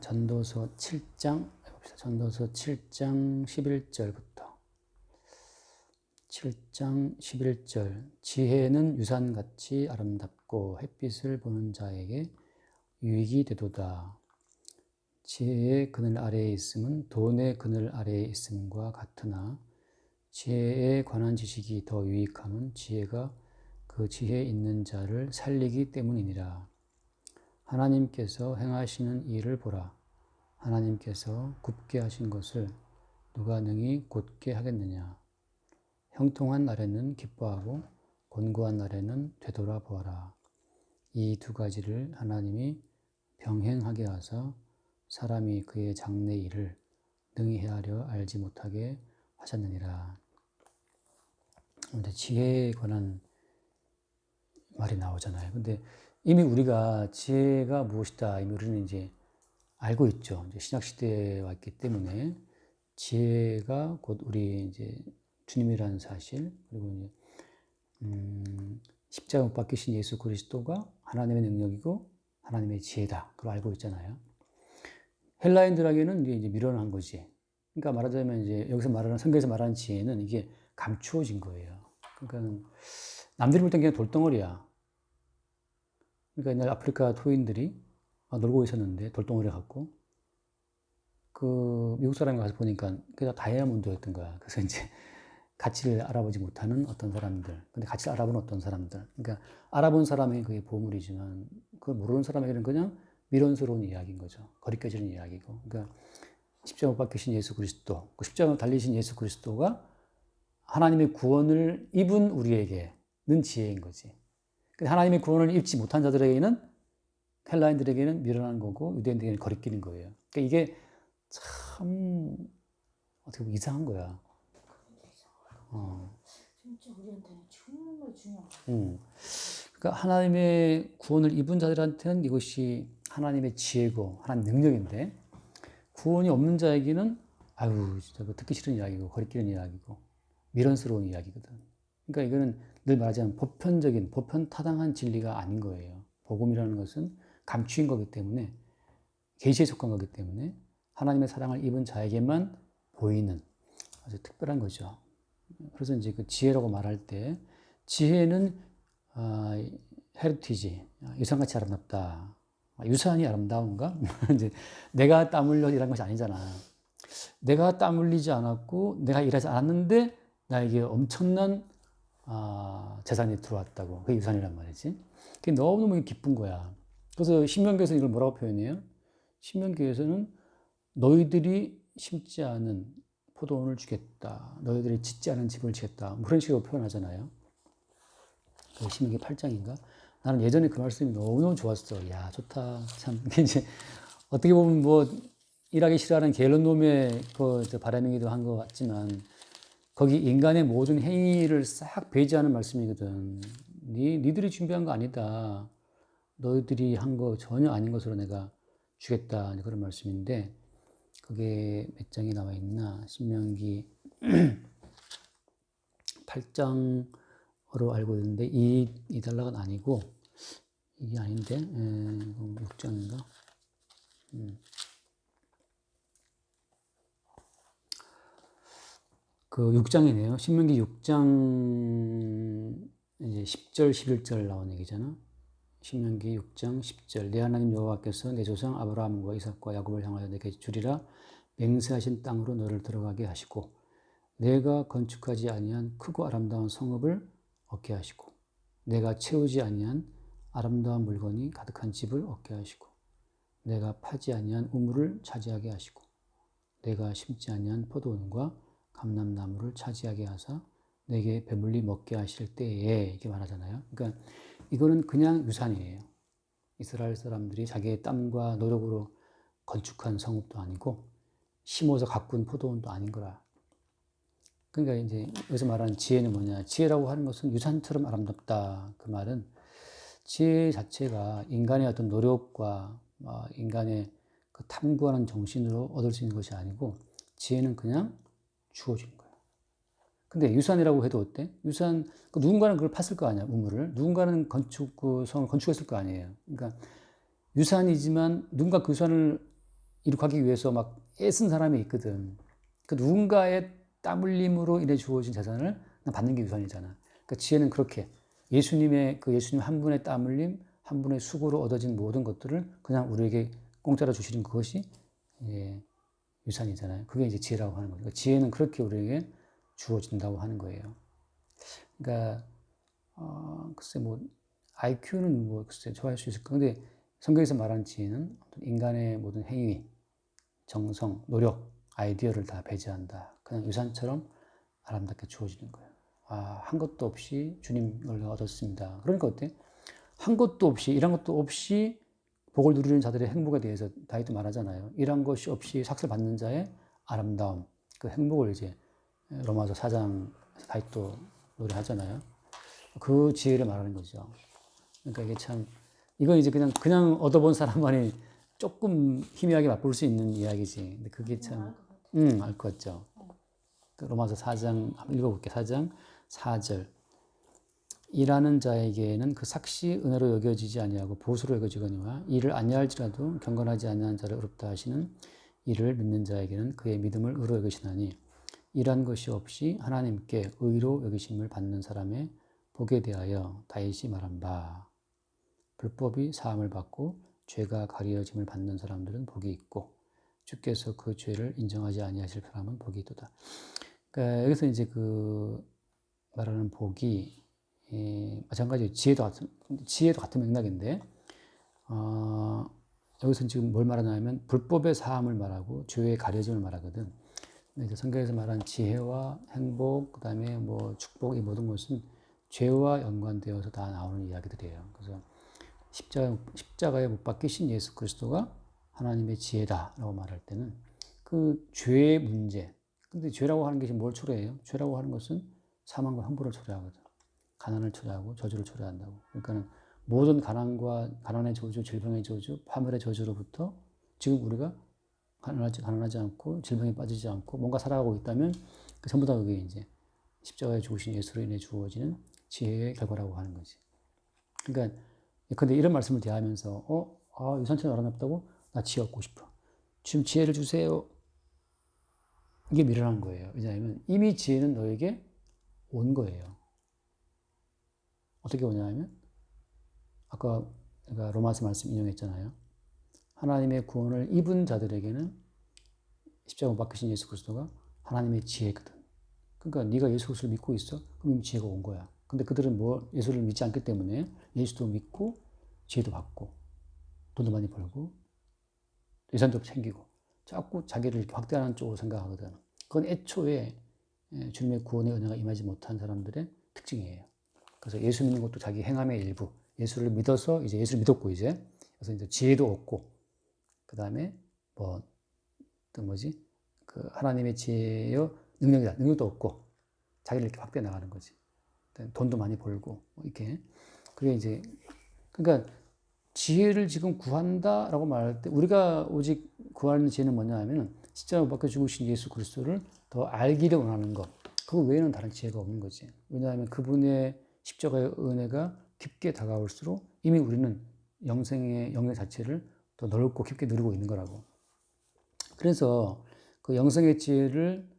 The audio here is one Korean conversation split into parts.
전도서 7장 해봅시다. 전도서 7장 11절부터 7장 11절 지혜는 유산같이 아름답고 햇빛을 보는 자에게 유익이 되도다. 지혜의 그늘 아래에 있음은 돈의 그늘 아래에 있음과 같으나 지혜에 관한 지식이 더 유익함은 지혜가 그 지혜 있는 자를 살리기 때문이니라. 하나님께서 행하시는 일을 보라. 하나님께서 굽게 하신 것을 누가 능히 곧게 하겠느냐. 형통한 날에는 기뻐하고 곤고한 날에는 되돌아 보아라. 이 두 가지를 하나님이 병행하게 하사 사람이 그의 장래 일을 능히 헤아려 알지 못하게 하셨느니라. 근데 지혜에 관한 말이 나오잖아요. 근데 이미 우리가 지혜가 무엇이다, 이미 우리는 이제 알고 있죠. 이제 신약 시대에 왔기 때문에 지혜가 곧 우리 이제 주님이라는 사실, 그리고 이제 십자가 못 박히신 예수 그리스도가 하나님의 능력이고 하나님의 지혜다. 그걸 알고 있잖아요. 헬라인들에게는 이제 미련한 거지. 그러니까 말하자면 이제 여기서 말하는 성경에서 말하는 지혜는 이게 감추어진 거예요. 그러니까 남들이 볼 땐 그냥 돌덩어리야. 그러니까 옛날 아프리카 토인들이 놀고 있었는데 돌덩어리 갖고 그 미국 사람이 가서 보니까 그게 다 다이아몬드였던 거야. 그래서 이제 가치를 알아보지 못하는 어떤 사람들, 근데 가치를 알아본 어떤 사람들. 그러니까 알아본 사람에게 그게 보물이지만 그걸 모르는 사람에게는 그냥 미련스러운 이야기인 거죠. 거리껴지는 이야기고. 그러니까 십자가 못 박히신 예수 그리스도, 그 십자가 달리신 예수 그리스도가 하나님의 구원을 입은 우리에게는 지혜인 거지. 근데 하나님의 구원을 입지 못한 자들에게는, 헬라인들에게는 미련한 거고 유대인들에게는 거리끼는 거예요. 그러니까 이게 참 어떻게 보면 이상한 거야. 진짜 우리한테는 정말 중요한 그러니까 하나님의 구원을 입은 자들한테는 이것이 하나님의 지혜고 하나님의 능력인데, 구원이 없는 자에게는 아유 진짜 듣기 싫은 이야기고 거리끼는 이야기고 미련스러운 이야기거든. 그러니까 이거는 늘 말하자면 보편적인 보편타당한 진리가 아닌 거예요. 복음이라는 것은 감추인 거기 때문에, 계시에 속한 거기 때문에 하나님의 사랑을 입은 자에게만 보이는 아주 특별한 거죠. 그래서 이제 그 지혜라고 말할 때 지혜는 헤리티지, 유산같이 아름답다. 유산이 아름다운가? 이제 내가 땀 흘려 일한 것이 아니잖아. 내가 땀 흘리지 않았고 내가 일하지 않았는데 나에게 엄청난 재산이 들어왔다고. 그게 유산이란 말이지. 그게 너무너무 기쁜 거야. 그래서 신명기에서 이걸 뭐라고 표현해요? 신명기에서는 너희들이 심지 않은 포도원을 주겠다. 너희들이 짓지 않은 집을 지겠다. 그런 식으로 표현하잖아요. 그 신명기 8장인가? 나는 예전에 그 말씀이 너무너무 좋았어. 야, 좋다. 참. 이제 어떻게 보면 뭐 일하기 싫어하는 게을른 놈의 그 바람이기도 한 것 같지만, 거기 인간의 모든 행위를 싹 배제하는 말씀이거든. 니들이 준비한 거 아니다. 너희들이 한 거 전혀 아닌 것으로 내가 주겠다. 그런 말씀인데, 그게 몇 장이 나와 있나? 신명기 8장으로 알고 있는데, 이 단락은 아니고, 이게 아닌데, 6장인가? 그 6장이네요. 신명기 6장 이제 10절, 11절 나온 얘기잖아. 신명기 6장 10절. 내 하나님 여호와께서 내 조상 아브라함과 이삭과 야곱을 향하여 내게 주리라 맹세하신 땅으로 너를 들어가게 하시고, 내가 건축하지 아니한 크고 아름다운 성읍을 얻게 하시고, 내가 채우지 아니한 아름다운 물건이 가득한 집을 얻게 하시고, 내가 파지 아니한 우물을 차지하게 하시고, 내가 심지 아니한 포도원과 감람나무를 차지하게 하사 내게 배불리 먹게 하실 때에, 이렇게 말하잖아요. 그러니까 이거는 그냥 유산이에요. 이스라엘 사람들이 자기의 땀과 노력으로 건축한 성읍도 아니고 심어서 가꾼 포도원도 아닌 거라. 그러니까 이제 여기서 말하는 지혜는 뭐냐? 지혜라고 하는 것은 유산처럼 아름답다. 그 말은 지혜 자체가 인간의 어떤 노력과 인간의 그 탐구하는 정신으로 얻을 수 있는 것이 아니고, 지혜는 그냥 주어지는 거예요. 근데 유산이라고 해도 어때? 유산, 누군가는 그걸 팠을 거 아니야, 우물을. 누군가는 성을 건축했을 거 아니에요. 그러니까 유산이지만 누군가 그 유산을 이룩하기 위해서 막 애쓴 사람이 있거든. 그 누군가의 땀 흘림으로 인해 주어진 재산을 그냥 받는 게 유산이잖아. 그러니까 지혜는 그렇게 예수님 한 분의 땀 흘림, 한 분의 수고로 얻어진 모든 것들을 그냥 우리에게 공짜로 주시는 그것이 예, 유산이잖아요. 그게 이제 지혜라고 하는 거죠. 그러니까 지혜는 그렇게 우리에게 주어진다고 하는 거예요. 그러니까 글쎄 뭐 IQ는 뭐 글쎄 좋아할 수 있을까? 근데 성경에서 말하는 지혜는 인간의 모든 행위, 정성, 노력, 아이디어를 다 배제한다. 그냥 유산처럼 아름답게 주어지는 거예요. 한 것도 없이 주님을 얻었습니다. 그러니까 어때? 한 것도 없이, 일한 것도 없이 복을 누리는 자들의 행복에 대해서 다윗도 말하잖아요. 일한 것이 없이 삭슬 받는 자의 아름다움, 그 행복을 이제 로마서 4장 다윗도 노래하잖아요. 그 지혜를 말하는 거죠. 그러니까 이게 참, 이건 이제 그냥 얻어본 사람만이 조금 희미하게 맛볼 수 있는 이야기지. 근데 그게 참, 알 것 같죠. 그 로마서 4장, 한번 읽어볼게요. 4장 4절. 일하는 자에게는 그 삭시 은혜로 여겨지지 아니하고 보수로 여겨지거니와 이를 아니할지라도 경건하지 아니한 자를 의롭다 하시는 이를 믿는 자에게는 그의 믿음을 의로 여기시나니 일한 것이 없이 하나님께 의로 여기심을 받는 사람의 복에 대하여 다윗이 말한 바 불법이 사함을 받고 죄가 가려짐을 받는 사람들은 복이 있고 주께서 그 죄를 인정하지 아니하실 사람은 복이 있도다. 그러니까 여기서 이제 그 말하는 복이 마찬가지로 지혜도 같은 맥락인데 여기서 지금 뭘 말하냐면 불법의 사함을 말하고 죄의 가려짐을 말하거든. 이제 성경에서 말한 지혜와 행복, 그다음에 뭐 축복 이 모든 것은 죄와 연관되어서 다 나오는 이야기들이에요. 그래서 십자가에 못 박히신 예수 그리스도가 하나님의 지혜다라고 말할 때는 그 죄의 문제. 근데 죄라고 하는 것이 뭘 초래해요? 죄라고 하는 것은 사망과 형벌을 초래하거든. 가난을 초래하고 저주를 초래한다고. 그러니까는 모든 가난의 저주, 질병의 저주, 파멸의 저주로부터 지금 우리가 가난하지 않고 질병에 빠지지 않고 뭔가 살아가고 있다면 그 전부 다 그게 이제 십자가에 죽으신 예수로 인해 주어지는 지혜의 결과라고 하는 거지. 그러니까 근데 이런 말씀을 대하면서 유산처럼 아름답다고? 나 지혜 얻고 싶어. 지금 지혜를 주세요. 이게 미련한 거예요. 왜냐하면 이미 지혜는 너에게 온 거예요. 어떻게 오냐면 아까 제가 로마서 말씀 인용했잖아요. 하나님의 구원을 입은 자들에게는 십자가 못 박히신 예수 그리스도가 하나님의 지혜거든. 그러니까 네가 예수 그리스도를 믿고 있어? 그럼 지혜가 온 거야. 근데 그들은 뭐 예수를 믿지 않기 때문에 예수도 믿고 지혜도 받고 돈도 많이 벌고 예산도 챙기고 자꾸 자기를 이렇게 확대하는 쪽으로 생각하거든. 그건 애초에 주님의 구원의 은혜가 임하지 못한 사람들의 특징이에요. 그래서 예수 믿는 것도 자기 행함의 일부. 예수를 믿어서 이제 예수를 믿었고 이제 그래서 이제 지혜도 얻고 그 다음에 뭐 또 뭐지 그 하나님의 지혜요 능력도 얻고 자기를 이렇게 확대해 나가는 거지. 돈도 많이 벌고 뭐 이렇게 그게 이제 그러니까 지혜를 지금 구한다라고 말할 때 우리가 오직 구하는 지혜는 뭐냐 하면 십자가 못 박혀 죽으신 예수 그리스도를 더 알기를 원하는 것. 그 외에는 다른 지혜가 없는 거지. 왜냐하면 그분의 십자가의 은혜가 깊게 다가올수록 이미 우리는 영생 자체를 더 넓고 깊게 누리고 있는 거라고. 그래서 그 영생의 지혜를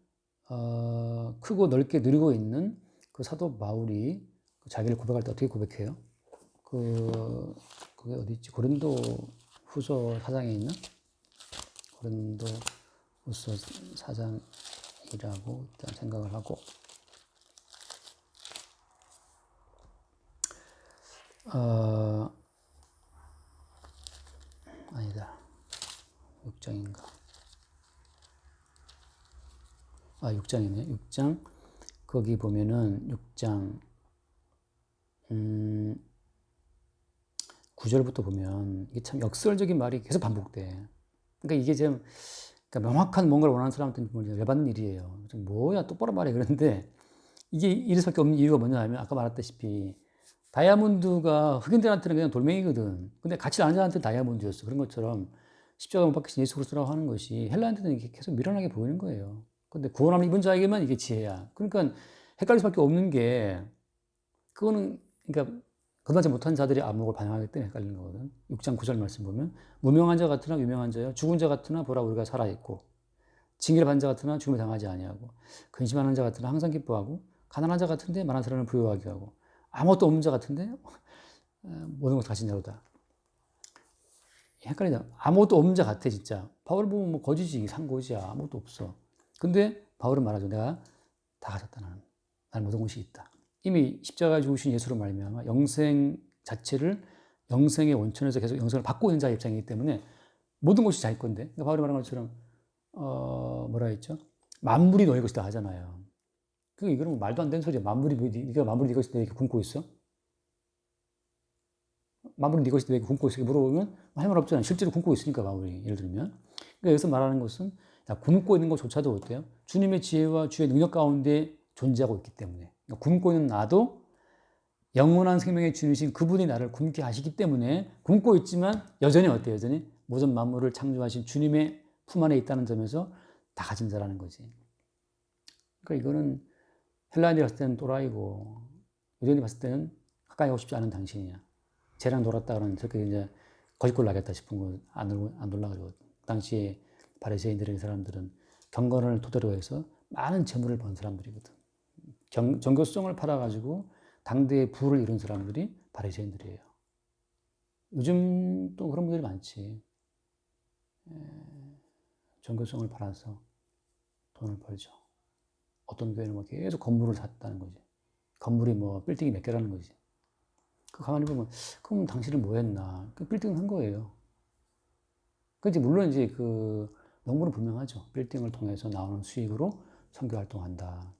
크고 넓게 누리고 있는 그 사도 바울이 자기를 고백할 때 어떻게 고백해요? 그게 어디 있지? 고린도 후서 4장에 있나? 고린도 후서 4장이라고 일단 생각을 하고 아니다. 6장인가? 6장이네. 6장. 거기 보면은 6장 9절부터 보면 이게 참 역설적인 말이 계속 반복돼. 그러니까 이게 좀 그러니까 명확한 뭔가를 원하는 사람한테는 열받는 일이에요. 좀 뭐야 똑바로 말해 그러는데 이게 이럴 수밖에 없는 이유가 뭐냐 하면 아까 말했다시피 다이아몬드가 흑인들한테는 그냥 돌멩이거든. 근데 같이 아는 자한테는 다이아몬드였어. 그런 것처럼 십자가 못 박히신 예수 그리스도라고 하는 것이 헬라한테는 이게 계속 미련하게 보이는 거예요. 근데 구원함을 입은 자에게만 이게 지혜야. 그러니까 헷갈릴 수밖에 없는 게 그거는 그러니까 거듭나지 못한 자들이 안목을 반영하기 때문에 헷갈리는 거거든. 6장 9절 말씀 보면 무명한 자 같으나 유명한 자여 죽은 자 같으나 보라 우리가 살아있고 징계를 받은 자 같으나 죽음을 당하지 아니하고 근심하는 자 같으나 항상 기뻐하고 가난한 자 같은데 많은 사람을 부유하게 하고 아무것도 없는 자 같은데 모든 것을 가진 자로다. 헷갈리다. 아무것도 없는 자 같아 진짜. 바울 보면 뭐 거지지 상고지야 아무것도 없어. 근데 바울은 말하죠. 내가 다 가졌다 나는. 나는 모든 것이 있다. 이미 십자가에 죽으신 예수로 말미암아 영생 자체를 영생의 원천에서 계속 영생을 받고 있는 자의 입장이기 때문에 모든 것이 자기 건데. 그러니까 바울이 말한 것처럼 뭐라 했죠? 만물이 너희 것이다 하잖아요. 그게 이거는 말도 안 되는 소리야. 네가 만물이 네 것이다 이렇게 굶고 있어? 만물이 네 것이다 이렇게 굶고 있어? 이렇게 물어보면 할 말 없잖아요. 실제로 굶고 있으니까 마무리 예를 들면. 그러니까 여기서 말하는 것은 굶고 있는 것조차도 어때요? 주님의 지혜와 주의 능력 가운데 존재하고 있기 때문에. 그러니까 굶고 있는 나도 영원한 생명의 주이신 그분이 나를 굶게 하시기 때문에 굶고 있지만 여전히 어때요? 여전히 모든 만물을 창조하신 주님의 품 안에 있다는 점에서 다 가진 자라는 거지. 그러니까 이거는 헬라인이 봤을 때는 또라이고 유대인이 봤을 때는 가까이 하고 싶지 않은 당신이야. 쟤랑 놀았다 그러면 저렇게 이제 거짓골 나겠다 싶은 거 안 놀라 그러거든. 당시에 바리새인들의 사람들은 경건을 토대로 해서 많은 재물을 번 사람들이거든. 정교성을 팔아가지고 당대의 부를 이룬 사람들이 바리새인들이에요. 요즘 또 그런 분들이 많지. 정교성을 팔아서 돈을 벌죠. 어떤 교회는 뭐 계속 건물을 샀다는 거지. 건물이 뭐 빌딩이 몇 개라는 거지. 그 가만히 보면 그럼 당신은 뭐 했나? 그 빌딩 한 거예요. 그지 물론 이제 그 명분은 분명하죠. 빌딩을 통해서 나오는 수익으로 선교 활동한다.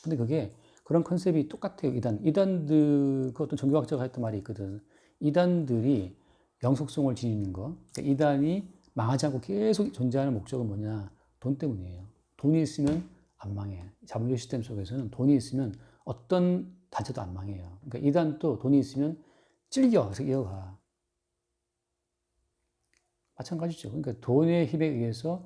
근데 그게 그런 컨셉이 똑같아요. 이단들 그 어떤 종교학자가 했던 말이 있거든. 이단들이 영속성을 지니는 거. 그러니까 이단이 망하지 않고 계속 존재하는 목적은 뭐냐? 돈 때문이에요. 돈이 있으면 안 망해. 자본주의 시스템 속에서는 돈이 있으면 어떤 단체도 안 망해요. 그러니까 이단도 돈이 있으면 찔겨 그래서 이어가. 마찬가지죠. 그러니까 돈의 힘에 의해서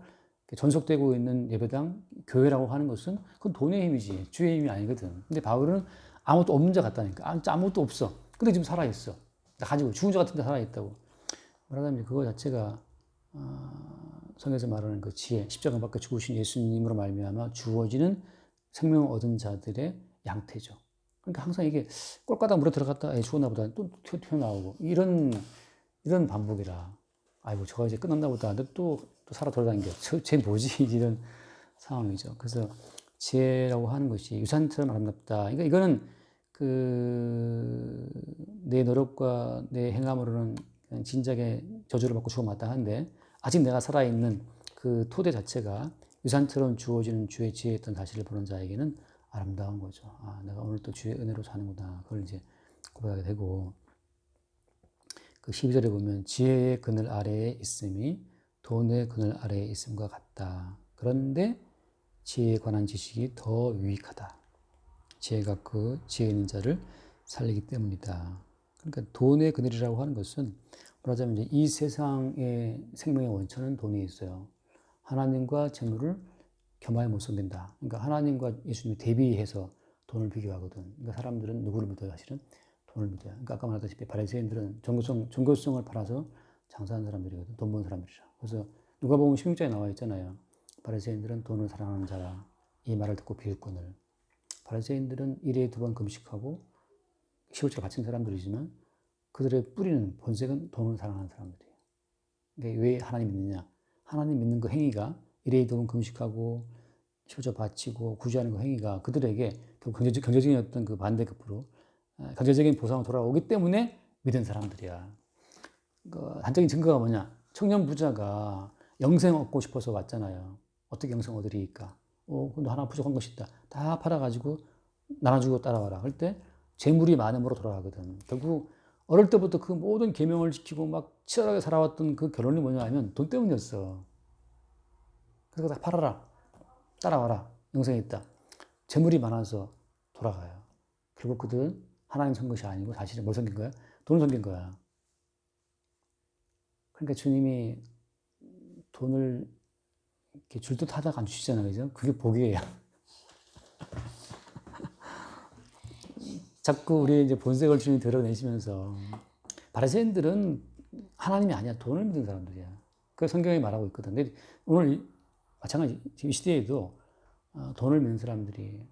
전속되고 있는 예배당, 교회라고 하는 것은 그건 돈의 힘이지 주의 힘이 아니거든. 근데 바울은 아무것도 없는 자 같다니까. 아무것도 없어. 근데 지금 살아있어. 가지고 죽은 자 같은데 살아있다고. 말하자면 그거 자체가 성에서 말하는 그 지혜, 십자가 밖에 죽으신 예수님으로 말미암아 주어지는 생명을 얻은 자들의 양태죠. 그러니까 항상 이게 꼴가닥 물에 들어갔다 죽었나 보다 또 튀어나오고 이런 반복이라. 아이고 저거 이제 끝났나 보다. 근데 또 살아 돌아다니는 쟤 뭐지? 이런 상황이죠. 그래서 지혜라고 하는 것이 유산처럼 아름답다. 그러니까 이거는 내 노력과 내 행함으로는 그냥 진작에 저주를 받고 죽어 마땅한데 아직 내가 살아있는 그 토대 자체가 유산처럼 주어지는 주의 지혜였던 사실을 보는 자에게는 아름다운 거죠. 아, 내가 오늘 또 주의 은혜로 사는구나. 그걸 이제 고백하게 되고 그 12절에 보면 지혜의 그늘 아래에 있음이 돈의 그늘 아래에 있음과 같다. 그런데 지혜에 관한 지식이 더 유익하다. 지혜가 그 지혜 있는 자를 살리기 때문이다. 그러니까 돈의 그늘이라고 하는 것은 말하자면 이제 이 세상의 생명의 원천은 돈이 있어요. 하나님과 재물을 겸하여 못 섬긴다. 그러니까 하나님과 예수님이 대비해서 돈을 비교하거든. 그러니까 사람들은 누구를 믿어요? 사실은 돈을 믿어요. 그러니까 아까 말했다시피 바리새인들은 종교성을 팔아서 장사하는 사람들이거든. 돈 버는 사람들이라. 그래서 누가 보면 16장에 나와 있잖아요. 바리새인들은 돈을 사랑하는 자라. 이 말을 듣고 비웃거늘. 바리새인들은 일에 2번 금식하고 15절 바친 사람들이지만 그들의 뿌리는 본색은 돈을 사랑하는 사람들이에요. 그러니까 왜 하나님 믿느냐? 하나님 믿는 그 행위가 일에 2번 금식하고 15절 바치고 구제하는 그 행위가 그들에게 경제적인 어떤 그 반대급부로 경제적인 보상으로 돌아오기 때문에 믿은 사람들이야. 그 단적인 증거가 뭐냐? 청년 부자가 영생 얻고 싶어서 왔잖아요. 어떻게 영생 얻으리까? 근데 하나 부족한 것이 있다. 다 팔아가지고 나눠주고 따라와라. 할 때 재물이 많음으로 돌아가거든. 결국 어릴 때부터 그 모든 계명을 지키고 막 치열하게 살아왔던 그 결론이 뭐냐 하면 돈 때문이었어. 그래서 다 팔아라. 따라와라. 영생이 있다. 재물이 많아서 돌아가요. 결국 그들은 하나님 섬긴 것이 아니고 사실은 뭘 섬긴 거야? 돈을 섬긴 거야. 그러니까 주님이 돈을 이렇게 줄 듯 하다가 안 주시잖아요. 그죠? 그게 복이에요. 자꾸 우리 이제 본색을 주님이 드러내시면서 바리새인들은 하나님이 아니야. 돈을 믿는 사람들이야. 그 성경이 말하고 있거든. 근데 오늘 마찬가지 이 시대에도 돈을 믿는 사람들이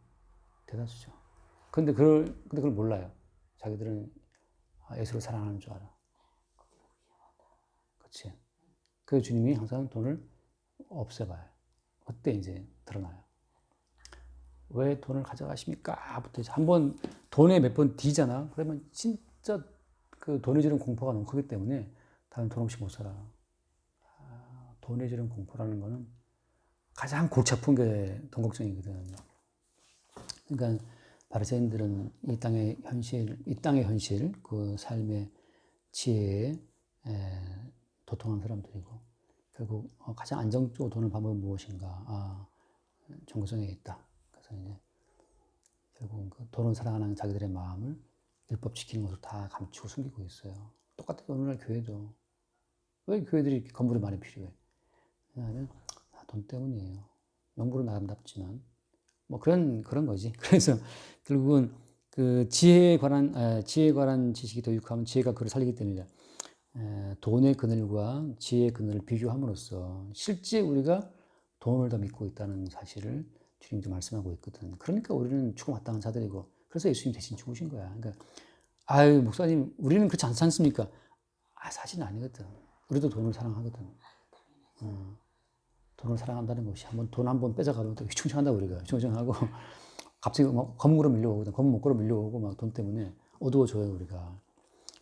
대다수죠. 근데 그걸 몰라요. 자기들은 예수를 사랑하는 줄 알아. 그렇지. 그 주님이 항상 돈을 없애봐요. 그때 이제 드러나요. 왜 돈을 가져가십니까? 부터 한번 돈에 몇 번 뒤잖아. 그러면 진짜 그 돈에 지는 공포가 너무 크기 때문에 다음에 돈 없이 못 살아. 돈에 지는 공포라는 거는 가장 골치 아픈 게 돈 걱정이거든. 그러니까 바리새인들은 이 땅의 현실, 그 삶의 지혜에 도통한 사람들이고 결국 가장 안정적으로 돈을 방법은 무엇인가? 정체성에 있다. 그래서 이제 결국 그 돈을 사랑하는 자기들의 마음을 율법 지키는 것으로 다 감추고 숨기고 있어요. 똑같아요. 오늘날 교회도. 왜 교회들이 이렇게 건물이 많이 필요해? 왜냐하면 돈 때문이에요. 명분은 아름답지만 뭐 그런 거지. 그래서 결국은 그 지혜에 관한 지식이 더 유익하면 지혜가 그를 살리기 때문이다. 돈의 그늘과 지혜의 그늘을 비교함으로써 실제 우리가 돈을 더 믿고 있다는 사실을 주님도 말씀하고 있거든. 그러니까 우리는 죽음 마땅한 자들이고 그래서 예수님 대신 죽으신 거야. 그러니까 목사님 우리는 그렇지 않지 않습니까? 사실은 아니거든. 우리도 돈을 사랑하거든. 돈을 사랑한다는 것이 돈 한 번 뺏어가면 또 휘청휘청한다 우리가 휘청휘청하고 갑자기 막 검으로 밀려오거든. 검은 목걸이로 밀려오고 막 돈 때문에 어두워져요 우리가.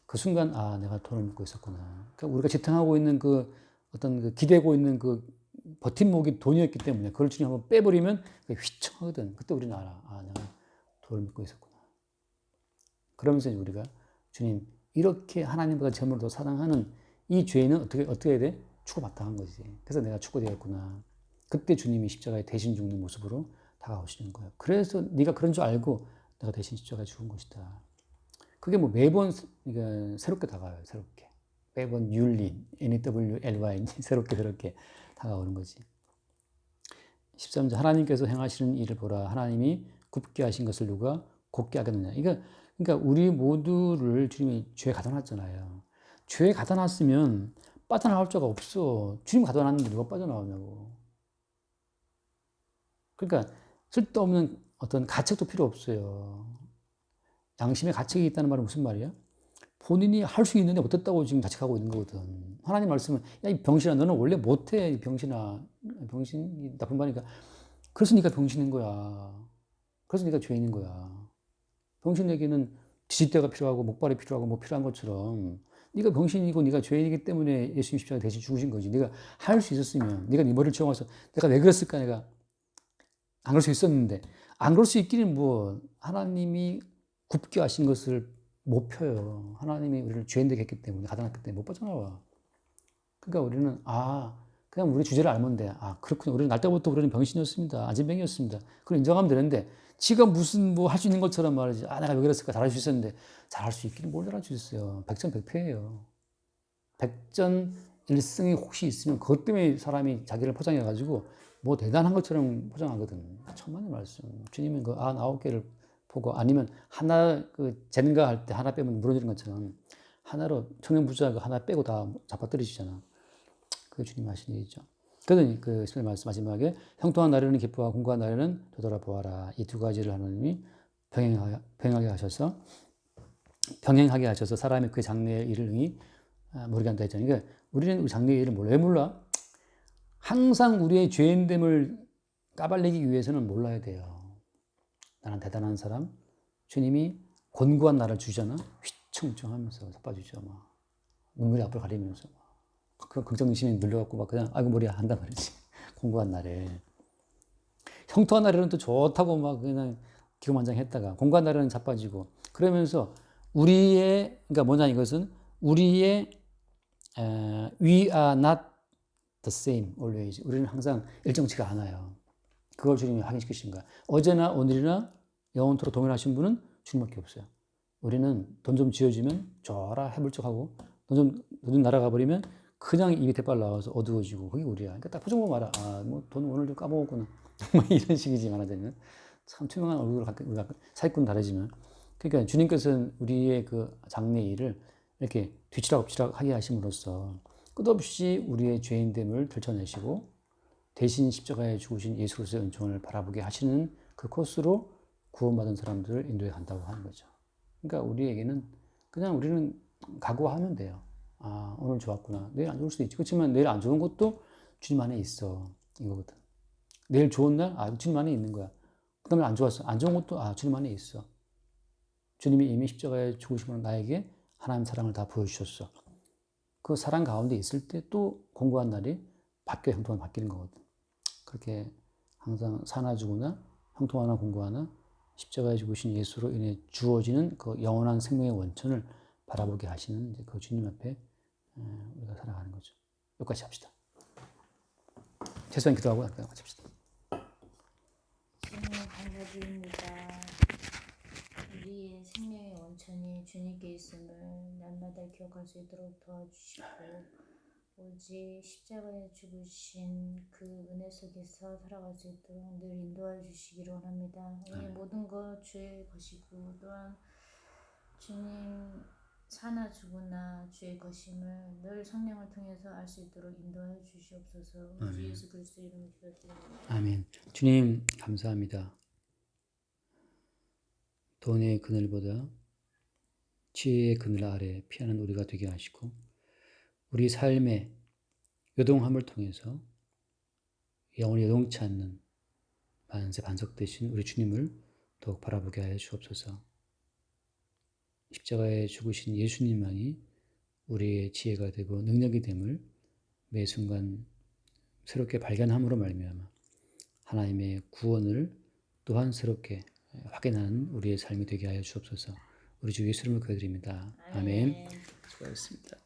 그 순간 내가 돈을 믿고 있었구나. 그러니까 우리가 지탱하고 있는 그 어떤 그 기대고 있는 그 버팀목이 돈이었기 때문에 그걸 주님 한번 빼버리면 휘청하거든. 그때 우리는 알아. 내가 돈을 믿고 있었구나. 그러면서 우리가 주님 이렇게 하나님보다 재물을 더 사랑하는 이 죄는 어떻게 해야 돼? 죽어 마땅한 거지. 그래서 내가 죽고 되었구나. 그때 주님이 십자가에 대신 죽는 모습으로 다가오시는 거예요. 그래서 네가 그런 줄 알고 내가 대신 십자가에 죽은 것이다. 그게 뭐 매번 그러니까 새롭게 다가와요. 새롭게. 매번 NEWLY 새롭게 다가오는 거지. 13절 하나님께서 행하시는 일을 보라. 하나님이 굽게 하신 것을 누가 곱게 하겠느냐. 그러니까 우리 모두를 주님이 죄에 가둬놨잖아요. 죄에 가둬놨으면 빠져나올 자가 없어. 주님 가둬놨는데 누가 빠져나오냐고. 그러니까 쓸데없는 어떤 가책도 필요 없어요. 양심의 가책이 있다는 말은 무슨 말이야? 본인이 할 수 있는데 못했다고 지금 자책하고 있는 거거든. 하나님 말씀은 야 이 병신아 너는 원래 못해 이 병신아. 병신이 나쁜 말이니까 그래서 네가 병신인 거야. 그래서 네가 죄인인 거야. 병신에게는 지지대가 필요하고 목발이 필요하고 뭐 필요한 것처럼 네가 병신이고 네가 죄인이기 때문에 예수님 십자가 대신 죽으신 거지. 네가 할 수 있었으면 네가 네 머리를 치워서 내가 왜 그랬을까 내가 안 그럴 수 있었는데 안 그럴 수 있기는 뭐 하나님이 굽게 하신 것을 못 펴요. 하나님이 우리를 죄인되게 했기 때문에 가둬놨기 때문에 못 빠져나와. 그러니까 우리는 그냥 우리 주제를 알면 돼. 그렇군요. 우리는 날 때부터 우리는 병신이었습니다. 안진병이었습니다. 그걸 인정하면 되는데 지가 무슨 뭐 할 수 있는 것처럼 말이지. 내가 왜 그랬을까? 잘할 수 있었는데 잘할 수 있기는 뭘 잘할 수 있어요. 백전백패예요. 백전일승이 혹시 있으면 그것 때문에 사람이 자기를 포장해가지고 뭐 대단한 것처럼 포장하거든. 천만의 말씀. 주님은 그 9개를 보고 아니면 하나 젠가 할 때 하나 빼면 무너지는 것처럼 하나로 청년 부자가 하나 빼고 다 잡아떨어지잖아. 그게 주님 하신 일이죠. 그러더니 그 말씀 마지막에 형통한 날에는 기뻐하고 공고한 날에는 되돌아보아라. 이 두 가지를 하나님이 병행하게 하셔서 사람이 그 장래의 일을 능히 모르게 한다 했잖아요. 그러니까 우리는 우리 장래의 일을 몰라. 왜 몰라? 항상 우리의 죄인됨을 까발리기 위해서는 몰라야 돼요. 나는 대단한 사람. 주님이 권고한 나를 주잖아. 휘청휘청하면서 자빠지죠. 막 눈물이 앞을 가리면서 그 걱정심이 눌려갖고 막 그냥 아이고 머리야 한단 말이지. 공고한 날에 형통한 날에는 또 좋다고 막 그냥 기고만장했다가 공고한 날에는 자빠지고 그러면서 그러니까 뭐냐 이것은 우리의 we are not the same always. 우리는 항상 일정치가 않아요. 그걸 주님이 확인시키신 거야. 어제나 오늘이나 영원토록 동일하신 분은 주님밖에 없어요. 우리는 돈 좀 쥐어주면 좋아라 해불적하고 돈 좀 날아가 버리면 그냥 입이 대빨 나와서 어두워지고 그게 우리야. 그러니까 딱 표정 보면 알아. 뭐 돈 오늘 좀 까먹었구나. 뭐 이런 식이지 말하자면 참 투명한 얼굴을 우리가 사기꾼 다르지만 그러니까 주님께서는 우리의 그 장래일을 이렇게 뒤치락엎치락 하게 하심으로써 끝없이 우리의 죄인됨을 들춰내시고 대신 십자가에 죽으신 예수로서의 은총을 바라보게 하시는 그 코스로 구원받은 사람들을 인도해 간다고 하는 거죠. 그러니까 우리에게는 그냥 우리는 각오하면 돼요. 아, 오늘 좋았구나. 내일 안 좋을 수도 있지. 그렇지만 내일 안 좋은 것도 주님 안에 있어. 이거거든. 내일 좋은 날, 아, 주님 안에 있는 거야. 그 다음에 안 좋았어. 안 좋은 것도, 아, 주님 안에 있어. 주님이 이미 십자가에 죽으심으로 나에게 하나님 사랑을 다 보여주셨어. 그 사랑 가운데 있을 때 또 공고한 날이 바뀌어 형통하나 바뀌는 거거든. 그렇게 항상 사나 죽으나 형통하나 공고하나 십자가에 죽으신 예수로 인해 주어지는 그 영원한 생명의 원천을 바라보게 하시는 이제 그 주님 앞에 우리가 살아가는 거죠. 여기까지 합시다. 최소한 기도하고 여기까지 합시다. 주님 감사드립니다. 우리의 생명의 원천이 주님께 있음을 날마다 기억할 수 있도록 도와주시고 오직 십자가에 죽으신 그 은혜 속에서 살아갈 수 있도록 늘 인도해 주시기를 원합니다. 오늘 모든 것 주의 것이고 또한 주님 사나 죽으나 주의 것임을 늘 성령을 통해서 알 수 있도록 인도해 주시옵소서. 우리 주 예수 그리스도 이름으로 기도드립니다. 아멘. 주님 감사합니다. 돈의 그늘보다 지혜의 그늘 아래 피하는 우리가 되게 하시고 우리 삶의 요동함을 통해서 영원히 요동치 않는 만세 반석 되신 우리 주님을 더욱 바라보게 하여 주옵소서. 십자가에 죽으신 예수님만이 우리의 지혜가 되고 능력이 됨을 매 순간 새롭게 발견함으로 말미암아 하나님의 구원을 또한 새롭게 확인하는 우리의 삶이 되게 하여 주옵소서. 우리 주 예수 이름으로 기도드립니다. 아멘. 수고하셨습니다.